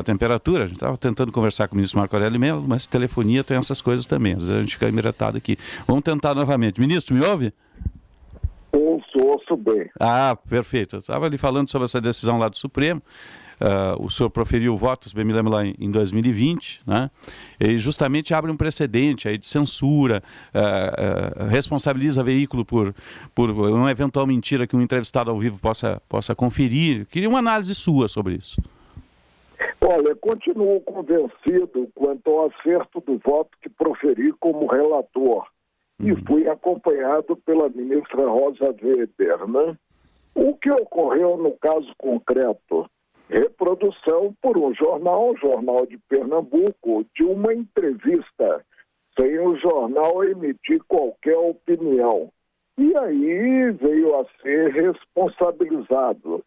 a temperatura. A gente estava tentando conversar com o ministro Marco Aurélio Mello, mas telefonia tem essas coisas também. Às vezes a gente fica emiretado aqui. Vamos tentar novamente. Ministro, me ouve? Ouço bem. Ah, perfeito. Eu estava ali falando sobre essa decisão lá do Supremo. O senhor proferiu votos, bem me lembro, lá em 2020, né? E justamente abre um precedente aí de censura, responsabiliza veículo por uma eventual mentira que um entrevistado ao vivo possa conferir. Queria uma análise sua sobre isso. Olha, continuo convencido quanto ao acerto do voto que proferi como relator. E fui acompanhado pela ministra Rosa Weber, né? O que ocorreu no caso concreto? Reprodução por um jornal de Pernambuco, de uma entrevista, sem o jornal emitir qualquer opinião. E aí veio a ser responsabilizado.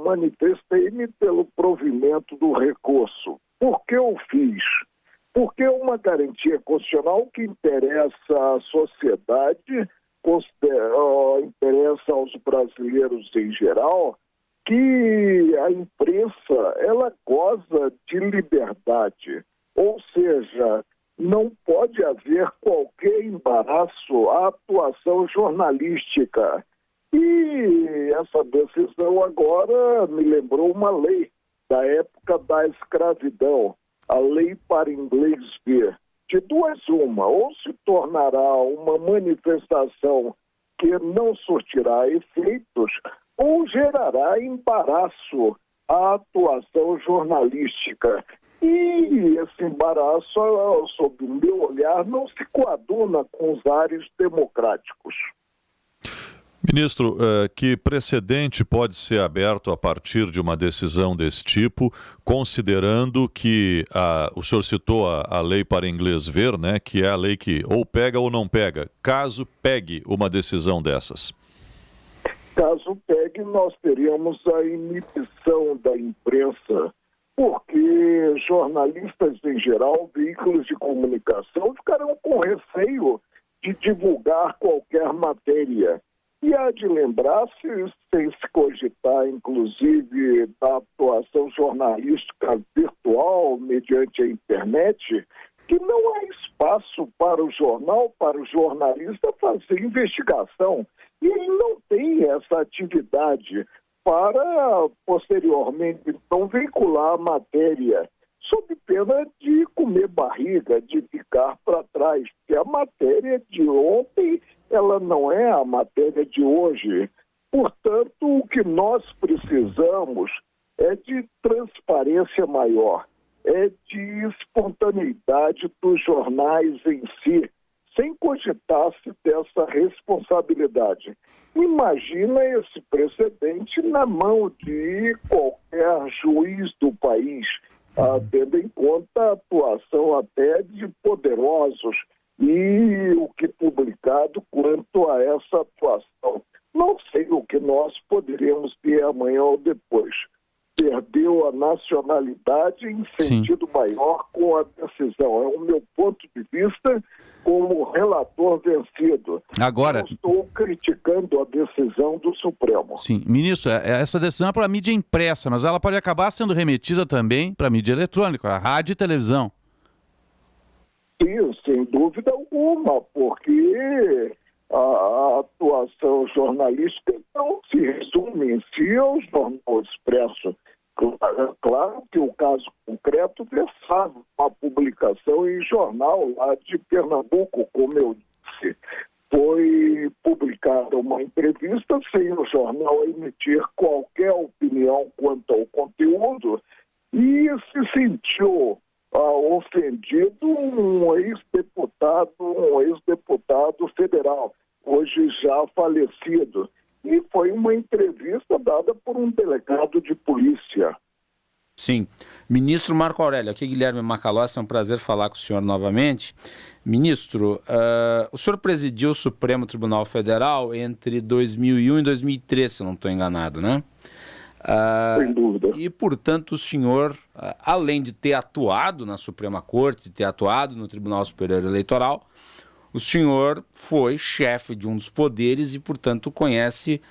Manifestei-me pelo provimento do recurso. Por que eu fiz? Porque é uma garantia constitucional que interessa à sociedade, interessa aos brasileiros em geral, que a imprensa, ela goza de liberdade. Ou seja, não pode haver qualquer embaraço à atuação jornalística. E essa decisão agora me lembrou uma lei da época da escravidão, a lei para inglês ver. De duas uma, ou se tornará uma manifestação que não surtirá efeitos, ou gerará embaraço à atuação jornalística. E esse embaraço, sob o meu olhar, não se coaduna com os ares democráticos. Ministro, que precedente pode ser aberto a partir de uma decisão desse tipo, considerando que o senhor citou a lei para inglês ver, né, que é a lei que ou pega ou não pega, caso pegue uma decisão dessas? Caso pegue, nós teríamos a inibição da imprensa, porque jornalistas em geral, veículos de comunicação, ficarão com receio de divulgar qualquer matéria. E há de lembrar-se, sem se cogitar, inclusive, da atuação jornalística virtual mediante a internet, que não há espaço para o jornal, para o jornalista fazer investigação. E ele não tem essa atividade para, posteriormente, então, veicular a matéria, sob pena de comer barriga, de ficar para trás, porque a matéria de ontem, ela não é a matéria de hoje. Portanto, o que nós precisamos é de transparência maior, é de espontaneidade dos jornais em si, sem cogitar-se dessa responsabilidade. Imagina esse precedente na mão de qualquer juiz do país, tendo em conta a atuação até de poderosos e o que publicado quanto a essa atuação. Não sei o que nós poderíamos ter amanhã ou depois. Perdeu a nacionalidade em sentido maior com a decisão. É o meu ponto de vista como relator vencido. Agora, não estou criticando a decisão do Supremo. Sim, ministro, essa decisão é para a mídia impressa, mas ela pode acabar sendo remetida também para a mídia eletrônica, a rádio e televisão. Sim, sem dúvida alguma, porque a atuação jornalística não se resume em si ao Jornal Expresso. Claro que o caso concreto versava uma publicação em jornal lá de Pernambuco, como eu disse. Foi publicada uma entrevista sem o jornal emitir qualquer opinião quanto ao conteúdo e se sentiu ofendido um ex-deputado federal, hoje já falecido. E foi uma entrevista dada por um delegado de polícia. Sim. Ministro Marco Aurélio, aqui Guilherme Macalossi, é um prazer falar com o senhor novamente. Ministro, o senhor presidiu o Supremo Tribunal Federal entre 2001 e 2003, se eu não estou enganado, né? Sem dúvida. E, portanto, o senhor, além de ter atuado na Suprema Corte, de ter atuado no Tribunal Superior Eleitoral, o senhor foi chefe de um dos poderes e, portanto, conhece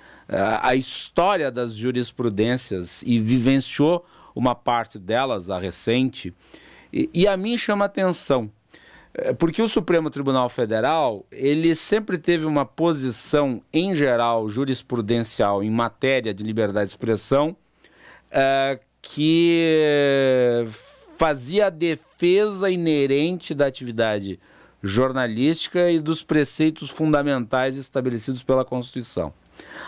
a história das jurisprudências e vivenciou uma parte delas, a recente, e a mim chama atenção, porque o Supremo Tribunal Federal, ele sempre teve uma posição, em geral, jurisprudencial em matéria de liberdade de expressão, que fazia a defesa inerente da atividade jornalística e dos preceitos fundamentais estabelecidos pela Constituição.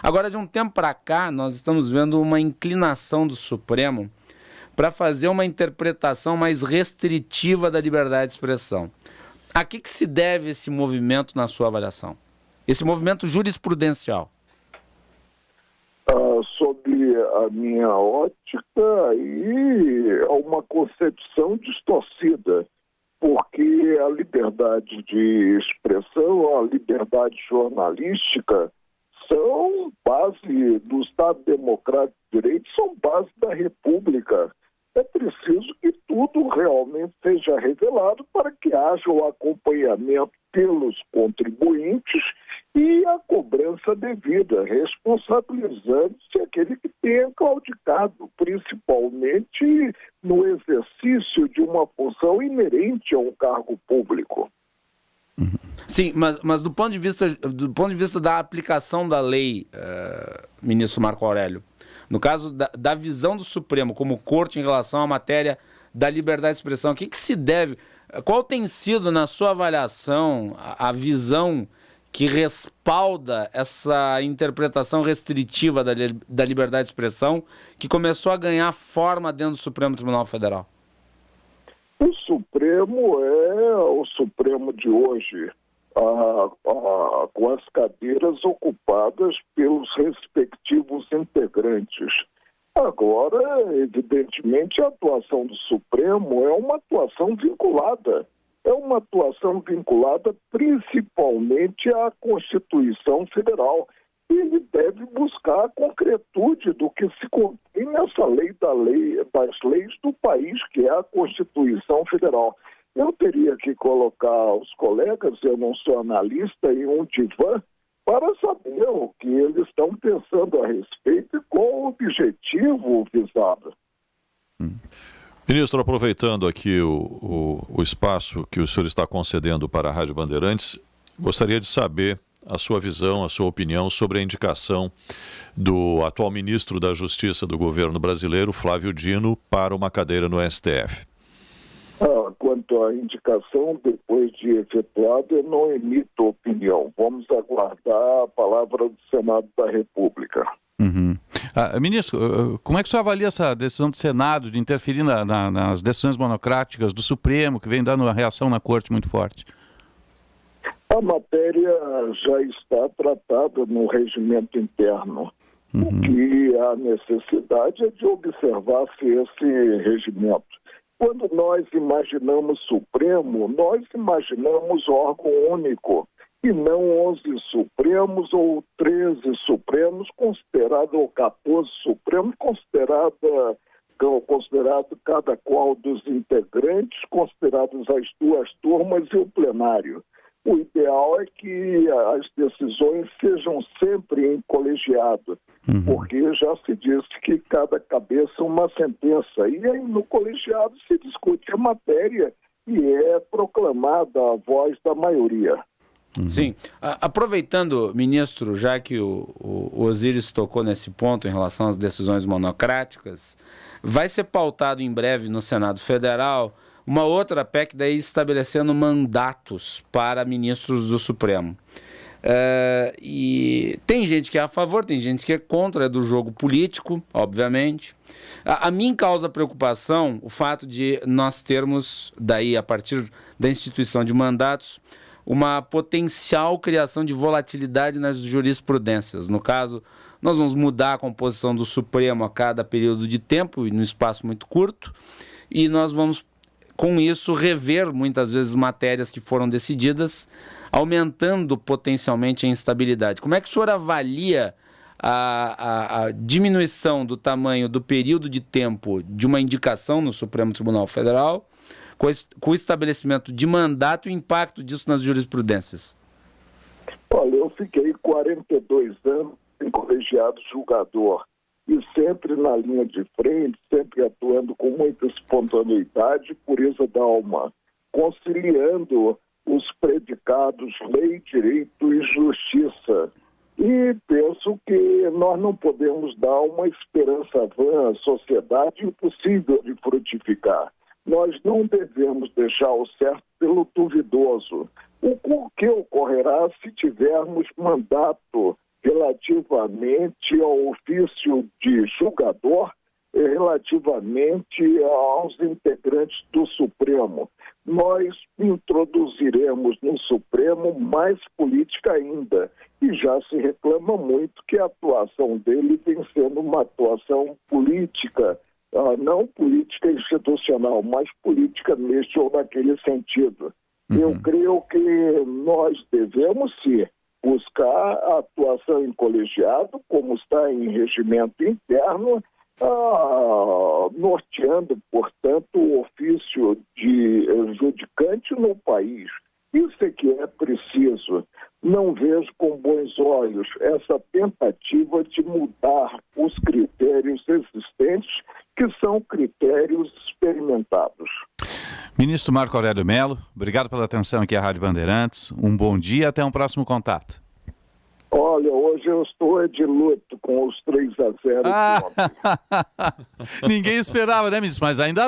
Agora, de um tempo para cá, nós estamos vendo uma inclinação do Supremo para fazer uma interpretação mais restritiva da liberdade de expressão. A que se deve esse movimento na sua avaliação? Esse movimento jurisprudencial? Sob a minha ótica, aí é uma concepção distorcida, porque a liberdade de expressão, a liberdade jornalística são base do Estado Democrático de Direito, são base da República. É preciso que tudo realmente seja revelado para que haja o acompanhamento pelos contribuintes e a cobrança devida, responsabilizando-se aquele que tenha claudicado, principalmente no exercício de uma função inerente a um cargo público. Sim, mas do ponto de vista da aplicação da lei, ministro Marco Aurélio, no caso da visão do Supremo como corte em relação à matéria da liberdade de expressão, o que se deve, qual tem sido, na sua avaliação, a visão que respalda essa interpretação restritiva da liberdade de expressão que começou a ganhar forma dentro do Supremo Tribunal Federal? O Supremo é o Supremo de hoje, com as cadeiras ocupadas pelos respectivos integrantes. Agora, evidentemente, a atuação do Supremo é uma atuação vinculada. É uma atuação vinculada principalmente à Constituição Federal. Ele deve buscar a concretude do que se contém nessa das leis do país, que é a Constituição Federal. Eu teria que colocar os colegas, eu não sou analista, em um divã para saber o que eles estão pensando a respeito e qual o objetivo visado. Ministro, aproveitando aqui o espaço que o senhor está concedendo para a Rádio Bandeirantes, gostaria de saber a sua visão, a sua opinião sobre a indicação do atual ministro da Justiça do governo brasileiro, Flávio Dino, para uma cadeira no STF. Quanto à indicação, depois de efetuada, eu não emito opinião. Vamos aguardar a palavra do Senado da República. Ministro, como é que o senhor avalia essa decisão do Senado de interferir nas decisões monocráticas do Supremo, que vem dando uma reação na Corte muito forte? A matéria já está tratada no regimento interno. O que há necessidade é de observar-se esse regimento. Quando nós imaginamos Supremo, nós imaginamos órgão único, e não 11 Supremos ou 13 Supremos, ou 14 Supremos, considerado cada qual dos integrantes, considerados as duas turmas e o plenário. O ideal é que as decisões sejam sempre em colegiado, porque já se disse que cada cabeça uma sentença. E aí no colegiado se discute a matéria e é proclamada a voz da maioria. Sim. Aproveitando, ministro, já que o Osiris tocou nesse ponto em relação às decisões monocráticas, vai ser pautado em breve no Senado Federal uma outra PEC daí estabelecendo mandatos para ministros do Supremo. E tem gente que é a favor, tem gente que é contra, é do jogo político, obviamente. A mim causa preocupação o fato de nós termos, daí a partir da instituição de mandatos, uma potencial criação de volatilidade nas jurisprudências. No caso, nós vamos mudar a composição do Supremo a cada período de tempo e num espaço muito curto, e nós vamos, com isso, rever muitas vezes matérias que foram decididas, aumentando potencialmente a instabilidade. Como é que o senhor avalia a diminuição do tamanho do período de tempo de uma indicação no Supremo Tribunal Federal, com o estabelecimento de mandato e o impacto disso nas jurisprudências? Olha, eu fiquei 42 anos em colegiado julgador e sempre na linha de frente, sempre atuando com muita espontaneidade, pureza da alma, conciliando os predicados lei, direito e justiça. E penso que nós não podemos dar uma esperança vã à sociedade impossível de frutificar. Nós não devemos deixar o certo pelo duvidoso. O que ocorrerá se tivermos mandato relativamente ao ofício de julgador, relativamente aos integrantes do Supremo? Nós introduziremos no Supremo mais política ainda. E já se reclama muito que a atuação dele vem sendo uma atuação política, não política institucional, mas política neste ou naquele sentido. Eu creio que nós devemos, sim, buscar a atuação em colegiado, como está em regimento interno, norteando, portanto, o ofício de judicante no país. Isso é que é preciso. Não vejo com bons olhos essa tentativa de mudar os critérios existentes, que são critérios experimentados. Ministro Marco Aurélio Mello, obrigado pela atenção aqui à Rádio Bandeirantes. Um bom dia, até um próximo contato. Olha, hoje eu estou de luto com os 3-0 de ontem. Ninguém esperava, né, ministro? Mas ainda